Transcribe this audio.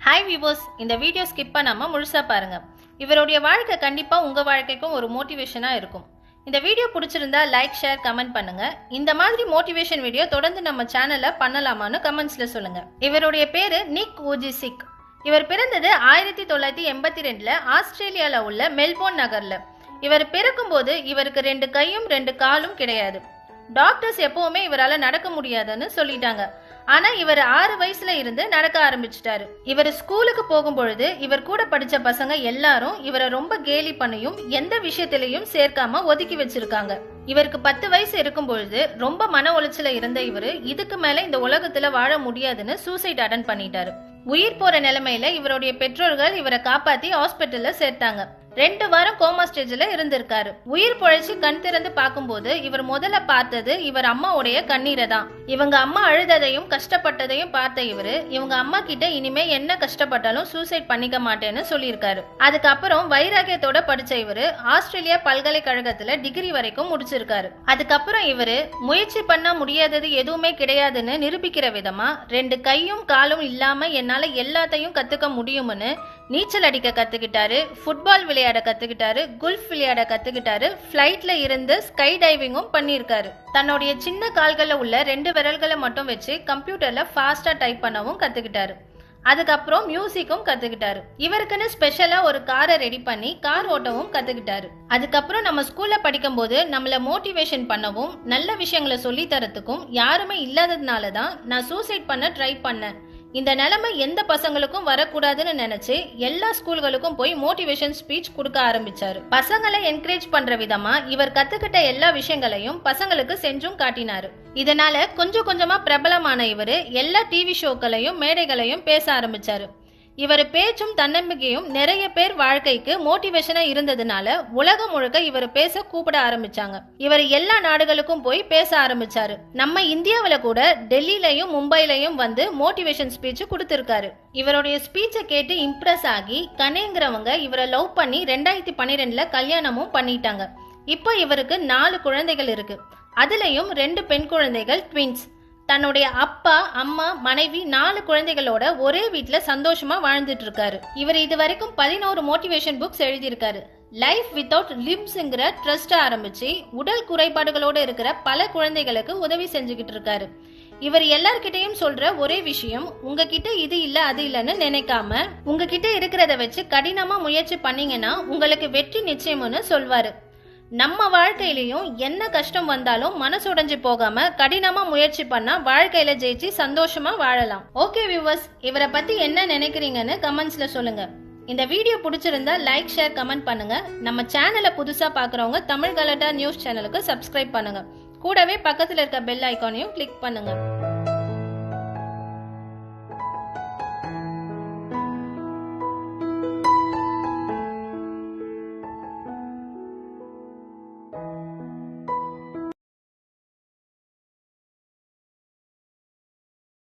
Hi viewers, இந்த video skip பண்ணாம முழுசா பாருங்க. இவருடைய வாழ்க்கை கண்டிப்பா உங்க வாழ்க்கைக்கும் ஒரு மோட்டிவேஷனா இருக்கும். இந்த வீடியோ பிடிச்சிருந்தா லைக், ஷேர், கமெண்ட் பண்ணுங்க. இந்த மாதிரி மோட்டிவேஷன் வீடியோ தொடர்ந்து நம்ம சேனல்ல பண்ணலாமான்னு கமெண்ட்ஸ்ல சொல்லுங்க. இவருடைய பேரு நிக் வூஜிசிக். இவர் பிறந்தது 1982ல ஆஸ்திரேலியால உள்ள மெல்போர்ன் நகர்ல. இவர் பிறக்கும்போது இவருக்கு 2 கையும் 2 காலும் கிடையாது. டாக்டர்ஸ் எப்பவுமே இவரால நடக்க முடியாதுன்னு சொல்லிட்டாங்க. ஆனா இவர் 6 வயசுல இருந்து நடக்க ஆரம்பிச்சிட்டாரு. இவர் ஸ்கூலுக்கு போகும்பொழுது இவர் கூட படிச்ச பசங்க எல்லாரும் இவரை ரொம்ப கேலி பண்ணியும் எந்த விஷயத்திலையும் சேர்க்காம ஒதுக்கி வச்சிருக்காங்க. இவருக்கு 10 வயசு இருக்கும் பொழுது ரொம்ப மன உளைச்சல இருந்த இவரு இதுக்கு மேல இந்த உலகத்துல வாழ முடியாதுன்னு சூசைட் அட்டன் பண்ணிட்டாரு. உயிர் போற நிலைமையில இவருடைய பெற்றோர்கள் இவரை காப்பாத்தி ஹாஸ்பிட்டல்ல சேர்த்தாங்க. 2 வாரம் கோமா ஸ்டேஜ்ல இருந்திருக்காரு. உயிர் பொழைச்சு கண் திறந்து பார்க்கும்போது இவர் முதல்ல பார்த்தது இவர் அம்மாவுடைய கண்ணீரை தான். இவங்க அம்மா அழுததையும் கஷ்டப்பட்டதையும் பார்த்த இவரு இவங்க அம்மா கிட்ட இனிமே என்ன கஷ்டப்பட்டாலும் சூசைட் பண்ணிக்க மாட்டேன்னு சொல்லியிருக்காரு. அதுக்கப்புறம் வைராகியத்தோட படிச்ச இவரு ஆஸ்திரேலியா பல்கலைக்கழகத்துல டிகிரி வரைக்கும் முடிச்சிருக்காரு. அதுக்கப்புறம் இவரு முயற்சி பண்ண முடியாதது எதுவுமே கிடையாதுன்னு நிரூபிக்கிற விதமா 2 கையும் காலும் இல்லாம என்னால எல்லாத்தையும் கத்துக்க முடியும்னு நீச்சல் அடிக்க கத்துக்கிட்டாரு, ஃபுட்பால் விளையாட கத்துக்கிட்டாரு, குல்ஃப் விளையாட கத்துக்கிட்டாரு, ஃபிளைட்ல இருந்து ஸ்கை டைவிங்கும் பண்ணியிருக்காரு. தன்னுடைய சின்ன கால்கள்ல உள்ள 2 விரல்களை மட்டும் வச்சு கம்ப்யூட்டர்ல ஃபாஸ்டா டைப் பண்ணவும் கத்துக்கிட்டாரு. அதுக்கப்புறம் மியூசிக்கும் கத்துக்கிட்டாரு. இவருக்குன்னு ஸ்பெஷலா ஒரு காரை ரெடி பண்ணி கார் ஓட்டவும் கத்துக்கிட்டாரு. அதுக்கப்புறம் நம்ம ஸ்கூல்ல படிக்கும் போது நம்மள மோட்டிவேஷன் பண்ணவும் நல்ல விஷயங்களை சொல்லி தரத்துக்கும் யாருமே இல்லாததுனாலதான் நான் சூசைட் பண்ண ட்ரை பண்ணேன். இந்த நிலைமை எந்த பசங்களுக்கும் வரக்கூடாதுன்னு நினைச்சு எல்லா ஸ்கூல்களுக்கும் போய் மோட்டிவேஷன் ஸ்பீச் கொடுக்க ஆரம்பிச்சாரு. பசங்களை என்கரேஜ் பண்ற விதமா இவர் கத்துக்கிட்ட எல்லா விஷயங்களையும் பசங்களுக்கு செஞ்சும் காட்டினாரு. இதனால கொஞ்சம் கொஞ்சமா பிரபலமான இவரு எல்லா டிவி ஷோக்களையும் மேடைகளையும் பேச ஆரம்பிச்சாரு. இவர் பேச்சும் தன்னம்பிக்கையும் நிறைய பேர் வாழ்க்கைக்கு மோட்டிவேஷனா இருந்ததுனால உலகம் முழுக்க இவர் பேச கூப்பிட ஆரம்பிச்சாங்க. இவர் எல்லா நாடுகளுக்கும் போய் பேச ஆரம்பிச்சாரு. நம்ம இந்தியாவில கூட டெல்லியிலையும் மும்பைலையும் வந்து மோட்டிவேஷன் ஸ்பீச் கொடுத்திருக்காரு. இவருடைய ஸ்பீச்சை கேட்டு இம்ப்ரெஸ் ஆகி கனேங்கிறவங்க இவரை லவ் பண்ணி 2012ல கல்யாணமும் பண்ணிட்டாங்க. இப்போ இவருக்கு 4 குழந்தைகள் இருக்கு. அதுலயும் 2 பெண் குழந்தைகள், ட்வின்ஸ். தன்னுடைய அப்பா, அம்மா, மனைவி 4 குழந்தைகளோட ஒரே வீட்டுல சந்தோஷமா வாழ்ந்துட்டு இருக்காரு. இவர் இது வரைக்கும் 11 மோட்டிவேஷன் புக்ஸ் எழுதியிருக்காரு. லைஃப் வித்தவுட் லிம்ஸ்ங்கிற ட்ரஸ்ட் ஆரம்பிச்சு உடல் குறைபாடுகளோட இருக்கிற பல குழந்தைகளுக்கு உதவி செஞ்சுக்கிட்டு இருக்காரு. இவர் எல்லார்கிட்டையும் சொல்ற ஒரே விஷயம், உங்ககிட்ட இது இல்ல அது இல்லன்னு நினைக்காம உங்ககிட்ட இருக்கிறத வச்சு கடினமா முயற்சி பண்ணீங்கன்னா உங்களுக்கு வெற்றி நிச்சயம்னு சொல்வாரு. நம்ம வாழ்க்கையிலையும் என்ன கஷ்டம் வந்தாலும் மனசுடைஞ்சு போகாம கடினமா முயற்சி பண்ணா வாழ்க்கையில ஜெயிச்சு சந்தோஷமா வாழலாம். ஓகே வியூவர்ஸ், இவரை பத்தி என்ன நினைக்கிறீங்கன்னு கமெண்ட்ஸ்ல சொல்லுங்க. இந்த வீடியோ பிடிச்சிருந்தா லைக், ஷேர், கமெண்ட் பண்ணுங்க. நம்ம சேனலை புதுசா பாக்குறவங்க தமிழ் கலட்டா நியூஸ் சேனலுக்கு சப்ஸ்கிரைப் பண்ணுங்க. கூடவே பக்கத்துல இருக்க பெல் ஐகானையும் கிளிக் பண்ணுங்க.